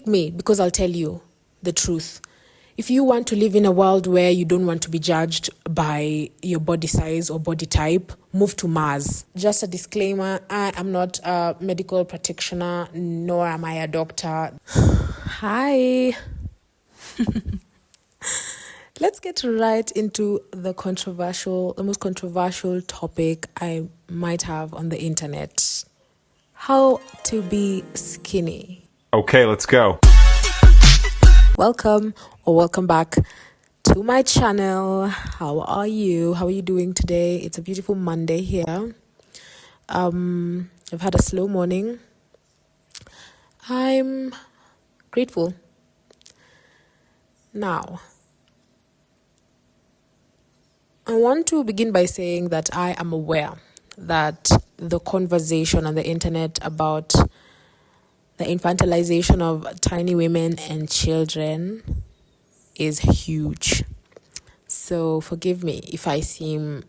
pick me because I'll tell you the truth. If you want to live in a world where you don't want to be judged by your body size or body type, move to Mars. Just a disclaimer, I am not a medical practitioner, nor am I a doctor. Hi. Let's get right into the most controversial topic I might have on the internet. How to be skinny. Okay, let's go. Welcome or welcome back to my channel. How are you? How are you doing today? It's a beautiful Monday here. I've had a slow morning. I'm grateful. Now, I want to begin by saying that I am aware that the conversation on the internet about the infantilization of tiny women and children is huge. So forgive me if I seem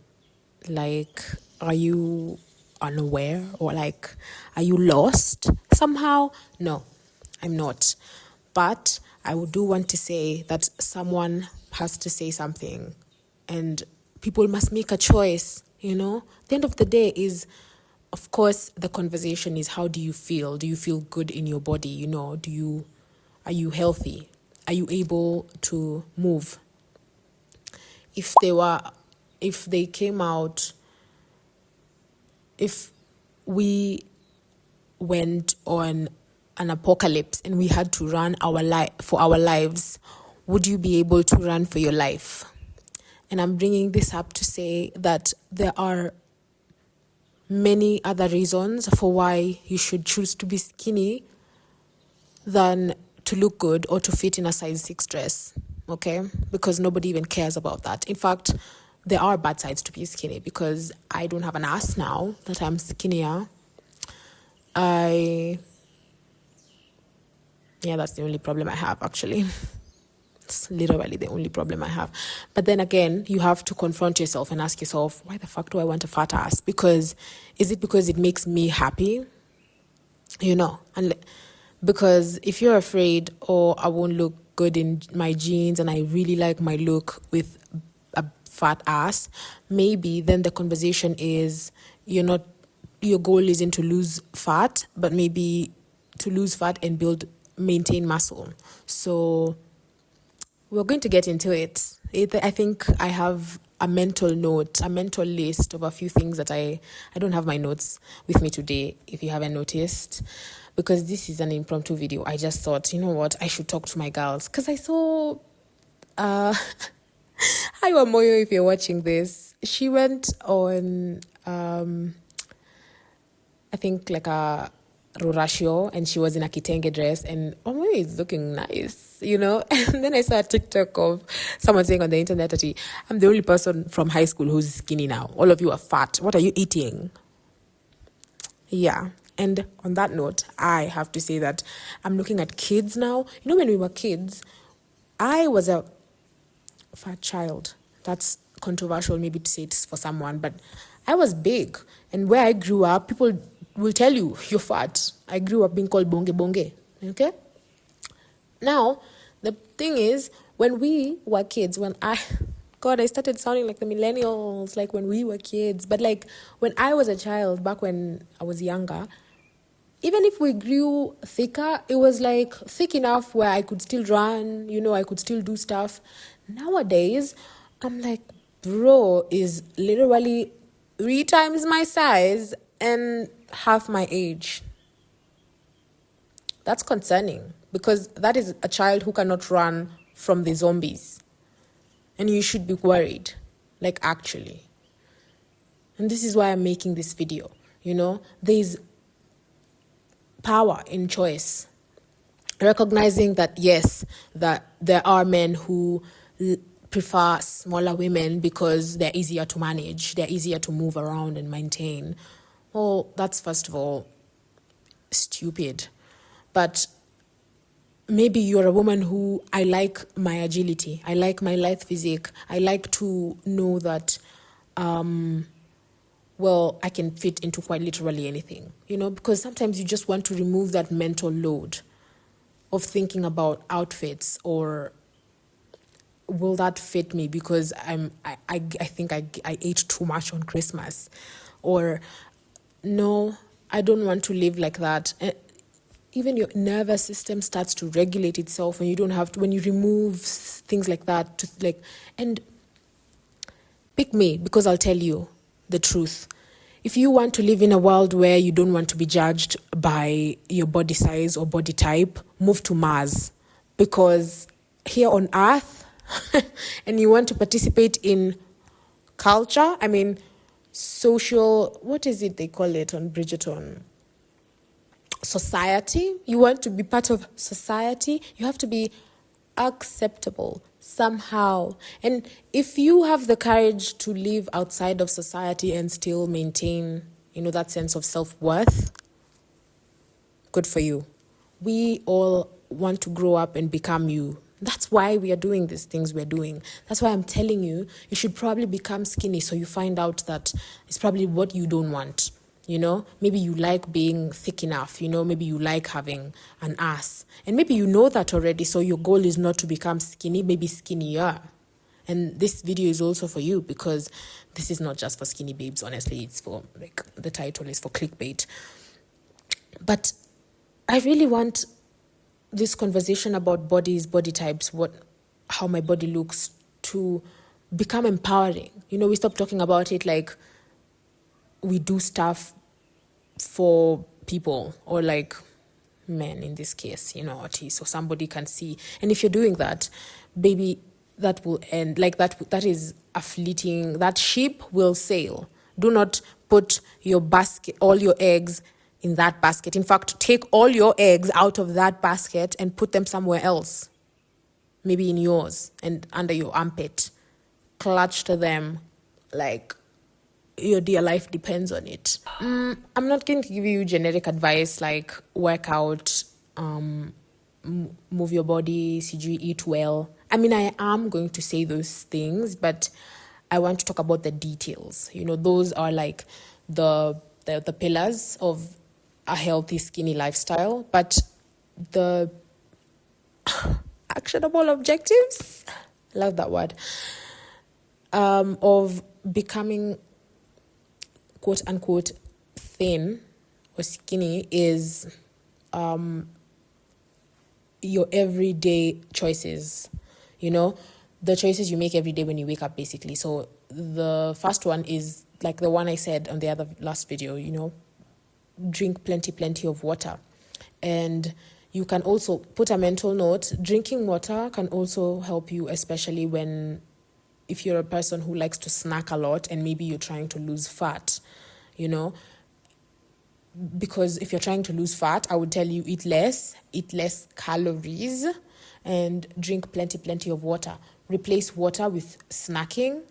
like, are you unaware or like, are you lost somehow? No, I'm not. But I do want to say that someone has to say something and people must make a choice, The end of the day is, of course, the conversation is, how do you feel? Do you feel good in your body? Are you healthy? Are you able to move? If we went on an apocalypse and we had to run for our lives, would you be able to run for your life? And I'm bringing this up to say that there are many other reasons for why you should choose to be skinny than to look good or to fit in a size 6 dress, okay? Because nobody even cares about that. In fact, there are bad sides to be skinny because I don't have an ass now that I'm skinnier. That's the only problem I have, actually. It's literally the only problem I have. But then again, you have to confront yourself and ask yourself, why the fuck do I want a fat ass? Is it because it makes me happy? And because if you're afraid, I won't look good in my jeans and I really like my look with a fat ass, maybe then the conversation is your goal isn't to lose fat, but maybe to lose fat and maintain muscle. So we're going to get into it. I think I have a mental list of a few things that I don't have my notes with me today, if you haven't noticed, because this is an impromptu video. I just thought, you know what, I should talk to my girls, because I saw, hi Wamoyo, if you're watching this, she went on, I think like a Rurashio, and she was in a kitenge dress, and Wamoyo is looking nice, And then I saw a TikTok of someone saying on the internet that I'm the only person from high school who's skinny now. All of you are fat. What are you eating? Yeah. And on that note, I have to say that I'm looking at kids now. When we were kids, I was a fat child. That's controversial maybe to say it for someone, but I was big. And where I grew up, people will tell you, you're fat. I grew up being called bonge bonge. Okay? Now, the thing is, when we were kids, I started sounding like the millennials, like when we were kids. But like when I was a child, back when I was younger, even if we grew thicker, it was like thick enough where I could still run, I could still do stuff. Nowadays, I'm like, bro is literally 3 times my size and half my age. That's concerning, because that is a child who cannot run from the zombies. And you should be worried, like actually. And this is why I'm making this video. There's power in choice. Recognizing that, yes, that there are men who prefer smaller women because they're easier to manage, they're easier to move around and maintain. Well, that's first of all stupid. But maybe you're a woman who, I like my agility, I like my lithe physique, I like to know that, I can fit into quite literally anything, because sometimes you just want to remove that mental load. of thinking about outfits, or will that fit me because I think I ate too much on Christmas, or no, I don't want to live like that. Even your nervous system starts to regulate itself when you don't have to, when you remove things like that to like, and pick me, because I'll tell you the truth. If you want to live in a world where you don't want to be judged by your body size or body type, move to Mars. Because here on Earth, and you want to participate in culture, I mean, social, what is it they call it on Bridgerton? Society. You want to be part of society, you have to be acceptable somehow. And if you have the courage to live outside of society and still maintain, that sense of self-worth, good for you. We all want to grow up and become you. That's why we are doing these things we're doing. That's why I'm telling you, you should probably become skinny so you find out that it's probably what you don't want. Maybe you like being thick enough, maybe you like having an ass. And maybe you know that already, so your goal is not to become skinny, maybe skinnier. And this video is also for you, because this is not just for skinny babes, honestly. It's for, the title is for clickbait. But I really want this conversation about bodies, body types, how my body looks, to become empowering. We stop talking about it like we do stuff for people, or like men in this case, so somebody can see. And if you're doing that, baby, that will end. Like that is a fleeting, that ship will sail. Do not put your basket, all your eggs in that basket. In fact, take all your eggs out of that basket and put them somewhere else. Maybe in yours and under your armpit. Clutch to them like your dear life depends on it. I'm not going to give you generic advice like work out, move your body, CG, eat well. I mean, I am going to say those things, but I want to talk about the details. Those are like the pillars of a healthy, skinny lifestyle. But the actionable objectives, love that word, of becoming quote unquote thin or skinny is your everyday choices, the choices you make every day when you wake up, basically. So the first one is like the one I said on the last video, drink plenty of water. And you can also put a mental note. Drinking water can also help you, especially if you're a person who likes to snack a lot and maybe you're trying to lose fat, because if you're trying to lose fat, I would tell you eat less calories, and drink plenty of water. Replace water with snacking,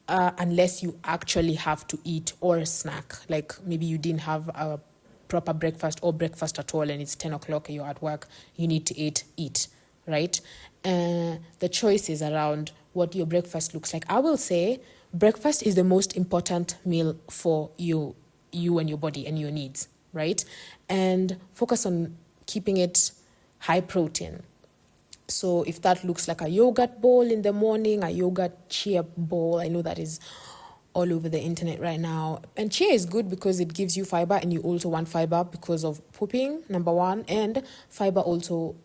unless you actually have to eat or snack. Like maybe you didn't have a proper breakfast or breakfast at all and it's 10 o'clock and you're at work, you need to eat, right? The choices around what your breakfast looks like. I will say breakfast is the most important meal for you and your body and your needs, right? And focus on keeping it high protein. So if that looks like a yogurt bowl in the morning, a yogurt chia bowl, I know that is all over the internet right now. And chia is good because it gives you fiber, and you also want fiber because of pooping, number one. And fiber also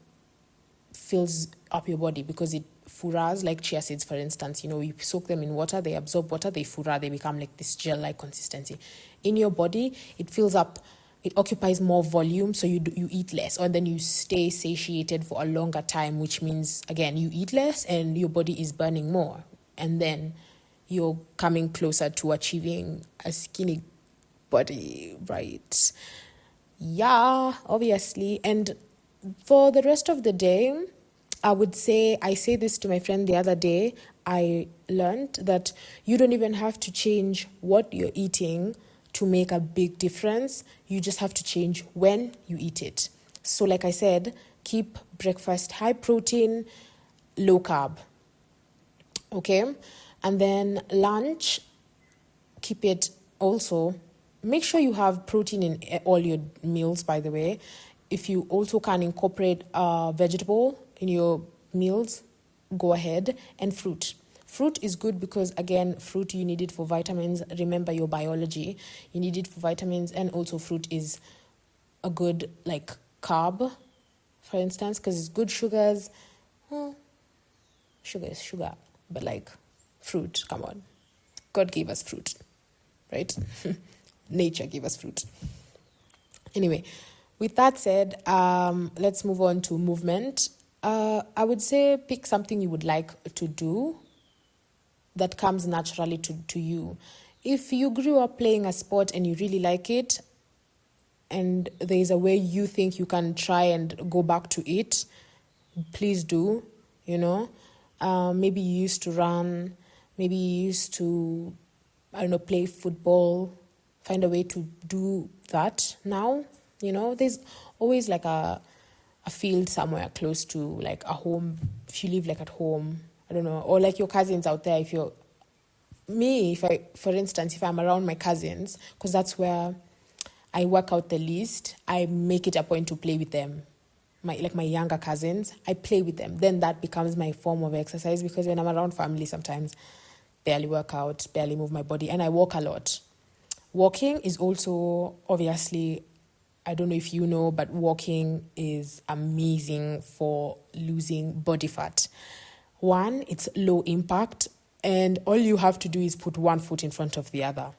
fills up your body because it furas, like chia seeds, for instance. You soak them in water, they absorb water, they fura, they become like this gel-like consistency. In your body, it fills up, it occupies more volume, so you eat less, and then you stay satiated for a longer time, which means, again, you eat less and your body is burning more. And then you're coming closer to achieving a skinny body, right? Yeah, obviously. And for the rest of the day, I would say, I say this to my friend the other day, I learned that you don't even have to change what you're eating to make a big difference. You just have to change when you eat it. So like I said, keep breakfast high protein, low carb. Okay? And then lunch, keep it also. Make sure you have protein in all your meals, by the way. if you also can incorporate vegetable in your meals, go ahead. And fruit is good because, again, fruit, you need it for vitamins. Remember your biology, you need it for vitamins. And also fruit is a good like carb, for instance, because it's good sugars. Well, sugar is sugar, but like fruit, come on, God gave us fruit, right? Nature gave us fruit. Anyway, with that said, let's move on to movement. I would say pick something you would like to do that comes naturally to you. If you grew up playing a sport and you really like it, and there is a way you think you can try and go back to it, please do, maybe you used to run, maybe you used to, I don't know, play football, find a way to do that now. There's always like a field somewhere close to like a home, if you live like at home, I don't know, or like your cousins out there. For instance, if I'm around my cousins, because that's where I work out the least, I make it a point to play with them. My younger cousins, I play with them. Then that becomes my form of exercise, because when I'm around family, sometimes barely work out, barely move my body, and I walk a lot. Walking is also, obviously, I don't know if you know, but walking is amazing for losing body fat. One, it's low impact, and all you have to do is put one foot in front of the other.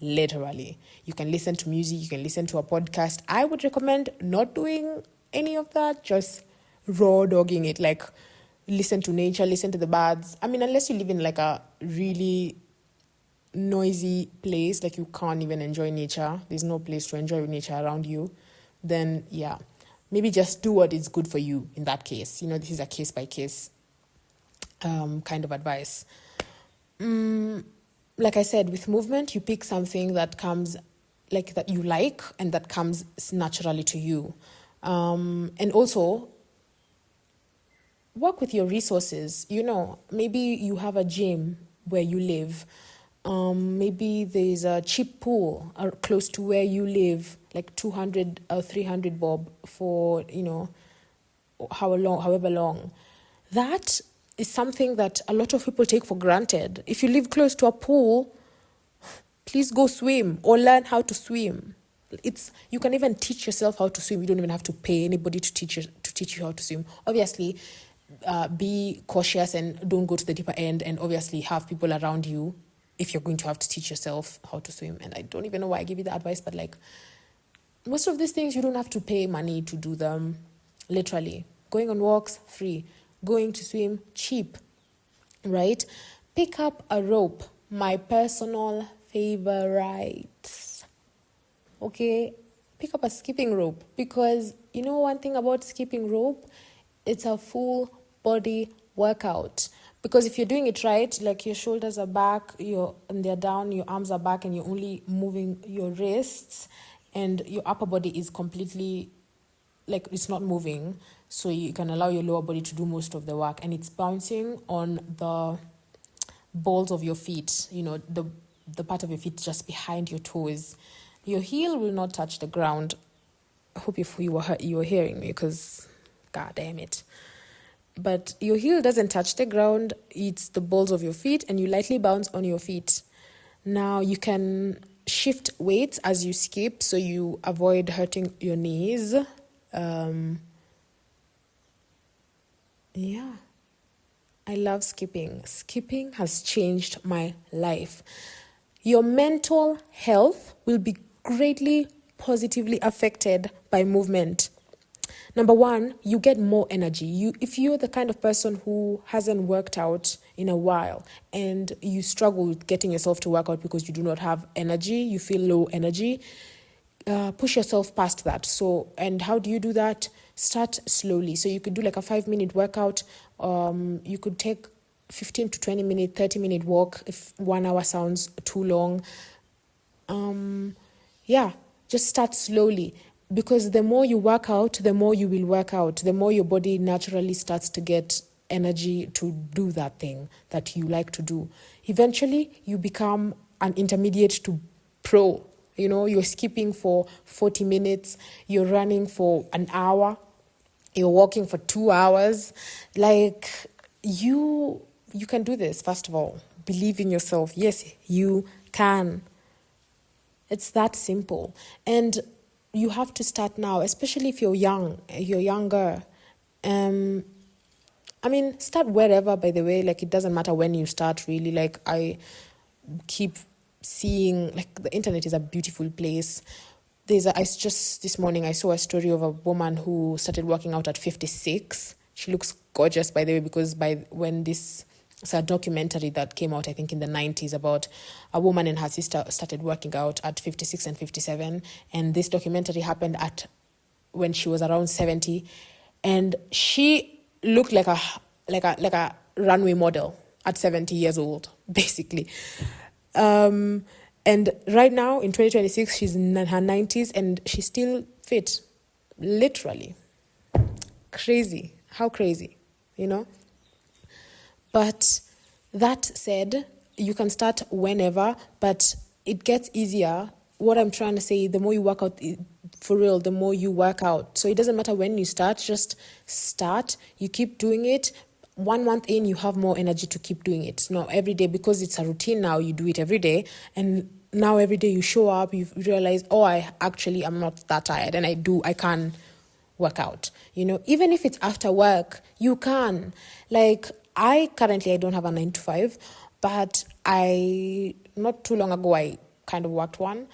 Literally. You can listen to music, you can listen to a podcast. I would recommend not doing any of that, just raw dogging it. Like, listen to nature, listen to the birds. I mean, unless you live in like a really noisy place, like you can't even enjoy nature, there's no place to enjoy nature around you, then yeah, maybe just do what is good for you in that case. This is a case by case kind of advice. Like I said, with movement, you pick something that comes like that you like and that comes naturally to you. And also work with your resources. Maybe you have a gym where you live. Maybe there's a cheap pool close to where you live, like 200 or 300 bob for, however long. That is something that a lot of people take for granted. If you live close to a pool, please go swim or learn how to swim. You can even teach yourself how to swim. You don't even have to pay anybody to teach you how to swim. Obviously, be cautious and don't go to the deeper end, and obviously have people around you if you're going to have to teach yourself how to swim. And I don't even know why I give you the advice, but like most of these things, you don't have to pay money to do them. Literally. Going on walks, free. Going to swim, cheap. Right? Pick up a rope. My personal favorite. Okay? Pick up a skipping rope, because one thing about skipping rope, it's a full body workout. Because if you're doing it right, like your shoulders are back, and they're down, your arms are back, and you're only moving your wrists, and your upper body is completely, like, it's not moving. So you can allow your lower body to do most of the work, and it's bouncing on the balls of your feet, the part of your feet just behind your toes. Your heel will not touch the ground. I hope you were hearing me, because god damn it. But your heel doesn't touch the ground. It's the balls of your feet, and you lightly bounce on your feet. Now you can shift weights as you skip, so you avoid hurting your knees. Yeah. I love skipping. Skipping has changed my life. Your mental health will be greatly positively affected by movement. Number one, you get more energy. If you're the kind of person who hasn't worked out in a while and you struggle with getting yourself to work out because you do not have energy, you feel low energy, push yourself past that. And how do you do that? Start slowly. So you could do like a 5-minute workout. You could take 15 to 20 minute, 30-minute walk if 1 hour sounds too long. Just start slowly. Because the more you work out, the more you will work out. The more your body naturally starts to get energy to do that thing that you like to do. Eventually, you become an intermediate to pro. You're skipping for 40 minutes, you're running for an hour, you're walking for 2 hours. Like, you can do this. First of all, believe in yourself. Yes, you can. It's that simple. And you have to start now, especially if you're younger. Start wherever, by the way. Like, it doesn't matter when you start, really. Like, I keep seeing, like, the internet is a beautiful place. Just this morning, I saw a story of a woman who started working out at 56. She looks gorgeous, by the way, because it's a documentary that came out, I think, in the 90s about a woman and her sister started working out at 56 and 57. And this documentary happened when she was around 70. And she looked like a runway model at 70 years old, basically. And right now, in 2026, she's in her 90s and she's still fit. Literally. Crazy. How crazy, But that said, you can start whenever, but it gets easier. What I'm trying to say, the more you work out, for real, the more you work out. So it doesn't matter when you start, just start. You keep doing it. 1 month in, you have more energy to keep doing it. Now, every day, because it's a routine now, you do it every day. And now every day you show up, you realize, I'm not that tired, and I can work out. Even if it's after work, you can. Like, I don't have a 9 to 5, but not too long ago, I kind of worked one.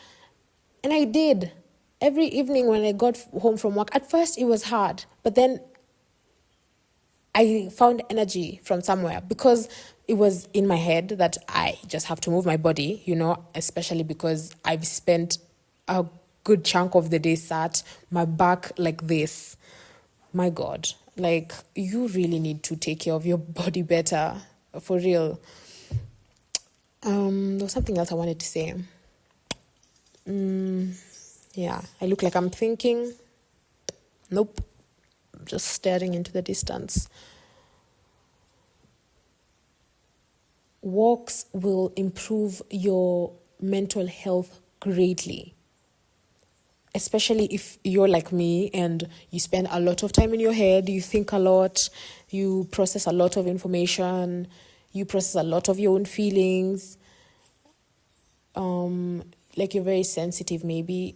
And I did. Every evening when I got home from work, at first it was hard, but then I found energy from somewhere, because it was in my head that I just have to move my body, especially because I've spent a good chunk of the day sat, my back like this. My God, like, you really need to take care of your body better, for real. There was something else I wanted to say. Yeah, I look like I'm thinking. Nope. Just staring into the distance. Walks will improve your mental health greatly, especially if you're like me and you spend a lot of time in your head, you think a lot, you process a lot of information, you process a lot of your own feelings, like you're very sensitive maybe,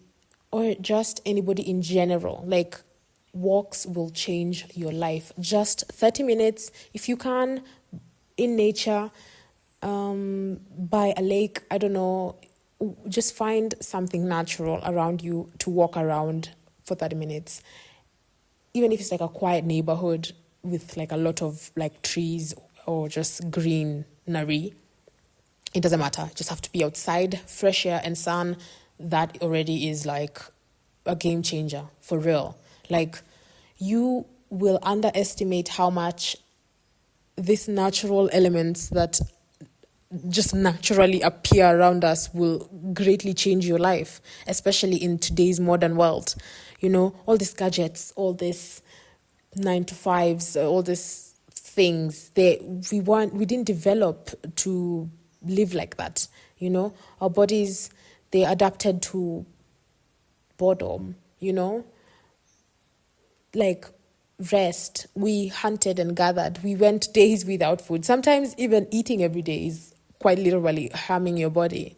or just anybody in general. Like, walks will change your life. Just 30 minutes, if you can, in nature, by a lake, I don't know, just find something natural around you to walk around for 30 minutes. Even if it's like a quiet neighborhood with like a lot of like trees or just greenery, it doesn't matter. You just have to be outside, fresh air and sun. That already is like a game changer, for real. Like, you will underestimate how much these natural elements that just naturally appear around us will greatly change your life, especially in today's modern world. All these gadgets, all this 9 to 5s, all these things, we didn't develop to live like that. Our bodies, they adapted to boredom, like rest. We hunted and gathered. We went days without food. Sometimes even eating every day is quite literally harming your body,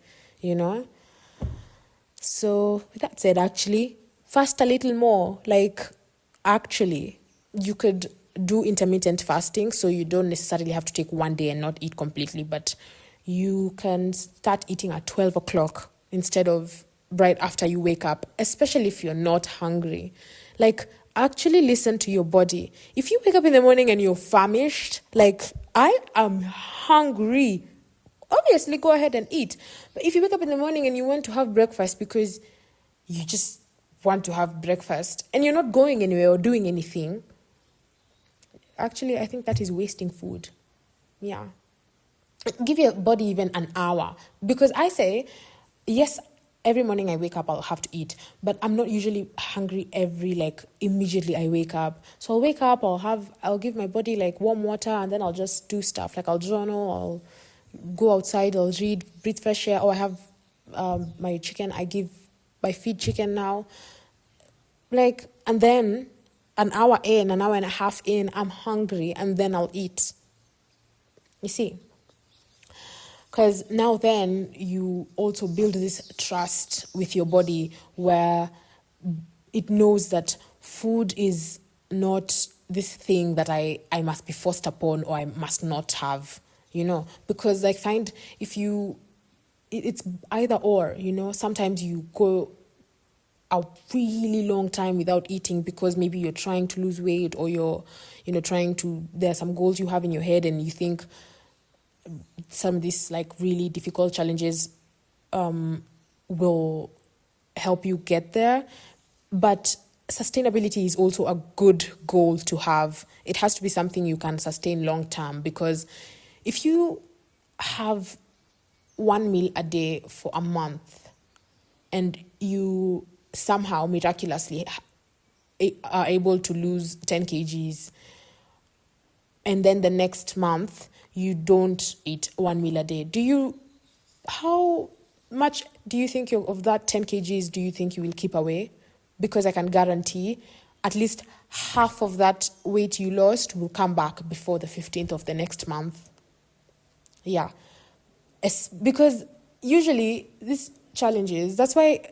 So with that said, actually, fast a little more. Like, actually, you could do intermittent fasting, so you don't necessarily have to take one day and not eat completely, but you can start eating at 12 o'clock instead of right after you wake up, especially if you're not hungry. Like, actually listen to your body. If you wake up in the morning and you're famished, like, I am hungry, obviously go ahead and eat. But if you wake up in the morning and you want to have breakfast because you just want to have breakfast and you're not going anywhere or doing anything, actually, I think that is wasting food. Yeah. Give your body even an hour. Because I say, yes, every morning I wake up, I'll have to eat. But I'm not usually hungry immediately I wake up. So I'll wake up, I'll give my body like warm water, and then I'll just do stuff. Like, I'll journal, I'll go outside, I'll read, breathe fresh air. Or I have my chicken, I give I feed chicken now. Like, and then an hour and a half in, I'm hungry, and then I'll eat. You see? Because now then you also build this trust with your body where it knows that food is not this thing that I must be forced upon or I must not have, because I find it's either or, sometimes you go a really long time without eating because maybe you're trying to lose weight or you're, there are some goals you have in your head and you think some of these like really difficult challenges will help you get there. But sustainability is also a good goal to have. It has to be something you can sustain long term, because if you have one meal a day for a month and you somehow miraculously are able to lose 10 kgs, and then the next month you don't eat one meal a day, how much do you think of that 10 kgs do you think you will keep away? Because I can guarantee at least half of that weight you lost will come back before the 15th of the next month. Yeah. Because usually these challenges, that's why,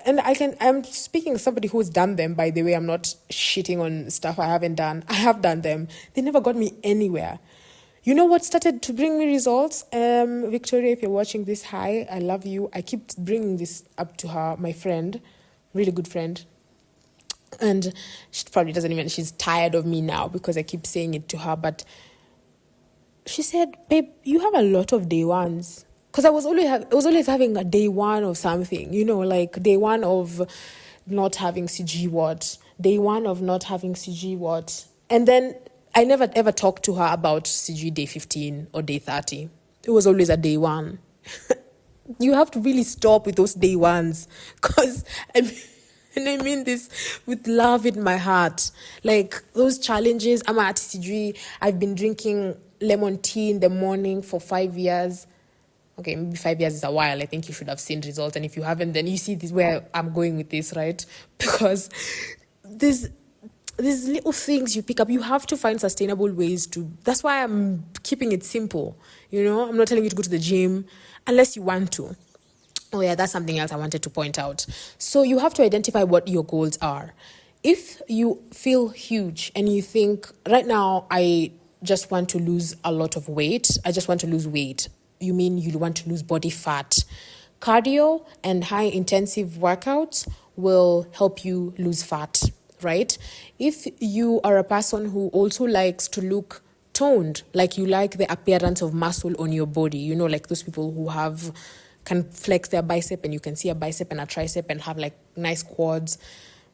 and I'm speaking as somebody who's done them, by the way. I'm not shitting on stuff I haven't done. I have done them. They never got me anywhere. You know what started to bring me results? Victoria, if you're watching this, hi, I love you. I keep bringing this up to her, my friend, really good friend. And she probably she's tired of me now because I keep saying it to her. But she said, babe, you have a lot of day ones. Because I was always having a day one of something, like day one of not having CG what, day one of not having CG what. And then I never ever talked to her about CG day 15 or day 30. It was always a day one. You have to really stop with those day ones. Because, and I mean this with love in my heart. Like those challenges, I'm at CG. I've been drinking lemon tea in the morning for 5 years. Okay, maybe 5 years is a while. I think you should have seen results. And if you haven't, then you see this where I'm going with this, right? Because these little things you pick up, you have to find sustainable ways to. That's why I'm keeping it simple. I'm not telling you to go to the gym unless you want to. Oh yeah, that's something else I wanted to point out. So you have to identify what your goals are. If you feel huge and you think, right now, I just want to lose a lot of weight. I just want to lose weight. You mean you want to lose body fat. Cardio and high intensive workouts will help you lose fat, right? If you are a person who also likes to look toned, like you like the appearance of muscle on your body, like those people who can flex their bicep and you can see a bicep and a tricep and have like nice quads.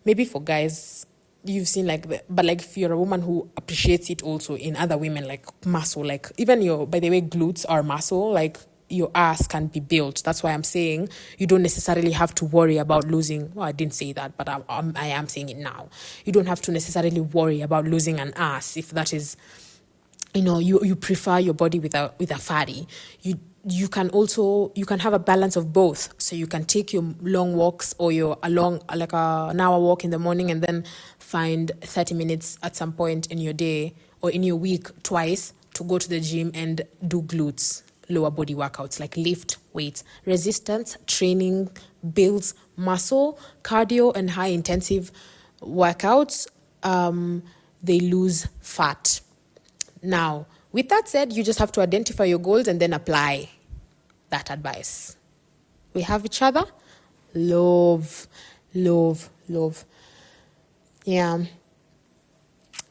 Maybe for guys, you've seen but like if you're a woman who appreciates it also in other women, like muscle, like even by the way, glutes are muscle, like your ass can be built. That's why I'm saying you don't necessarily have to worry about losing. Well, I didn't say that, but I am saying it now. You don't have to necessarily worry about losing an ass if that is, you prefer your body with a fatty. You can have a balance of both. So you can take your long walks or like an hour walk in the morning and then find 30 minutes at some point in your day or in your week twice to go to the gym and do glutes, lower body workouts, like lift weights. Resistance training builds muscle. Cardio and high intensive workouts, they lose fat. Now, with that said, you just have to identify your goals and then apply that advice. We have each other. Love. Yeah.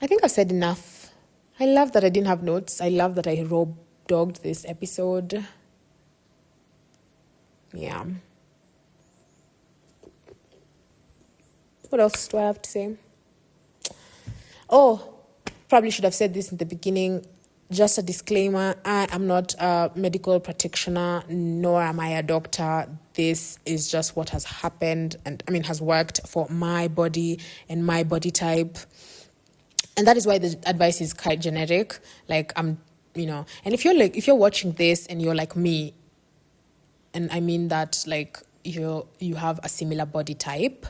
I think I've said enough. I love that I didn't have notes. I love that I dogged this episode. Yeah. What else do I have to say? Oh, probably should have said this in the beginning. Just a disclaimer, I am not a medical practitioner, nor am I a doctor. This is just what has happened and has worked for my body and my body type. And that is why the advice is quite generic. Like and if you're watching this and you're like me, and I mean that, like, you have a similar body type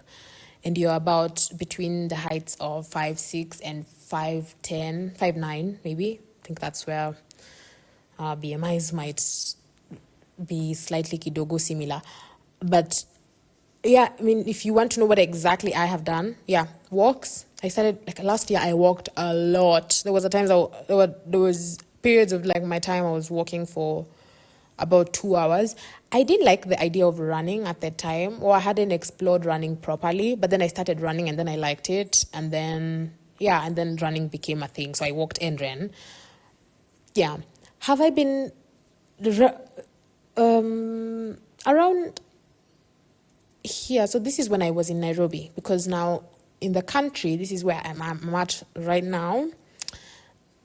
and you're about between the heights of 5'6" and 5'10", 5'9", maybe. I think that's where BMIs might be slightly kidogo similar. But yeah, I mean, if you want to know what exactly I have done, yeah, walks. I started, like, last year I walked a lot. There was periods of, like, my time I was walking for about 2 hours. I didn't like the idea of running at that time, or I hadn't explored running properly, but then I started running and then I liked it. And then, yeah, and then running became a thing. So I walked and ran. Yeah. Have I been around here? So this is when I was in Nairobi, because now in the country, this is where I'm at right now.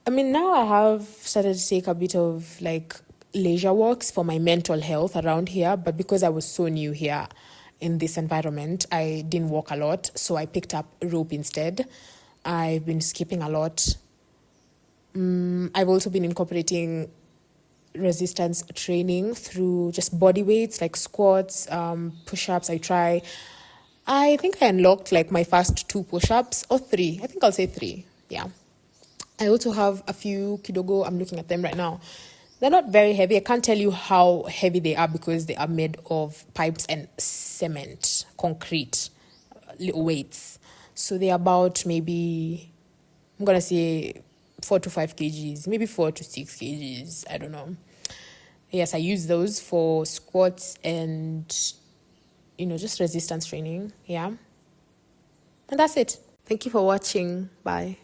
I mean, now I have started to take a bit of, like, leisure walks for my mental health around here, but because I was so new here in this environment, I didn't walk a lot, so I picked up rope instead. I've been skipping a lot. I've also been incorporating resistance training through just body weights, like squats, push-ups. I think I unlocked, like, my first 2 push-ups, or 3. I think I'll say 3. Yeah. I also have a few kidogo. I'm looking at them right now. They're not very heavy. I can't tell you how heavy they are because they are made of pipes and cement, concrete, little weights. So they're about, maybe, I'm going to say 4 to 5 kgs, maybe 4 to 6 kgs. I don't know. Yes, I use those for squats and, just resistance training. Yeah. And that's it. Thank you for watching. Bye.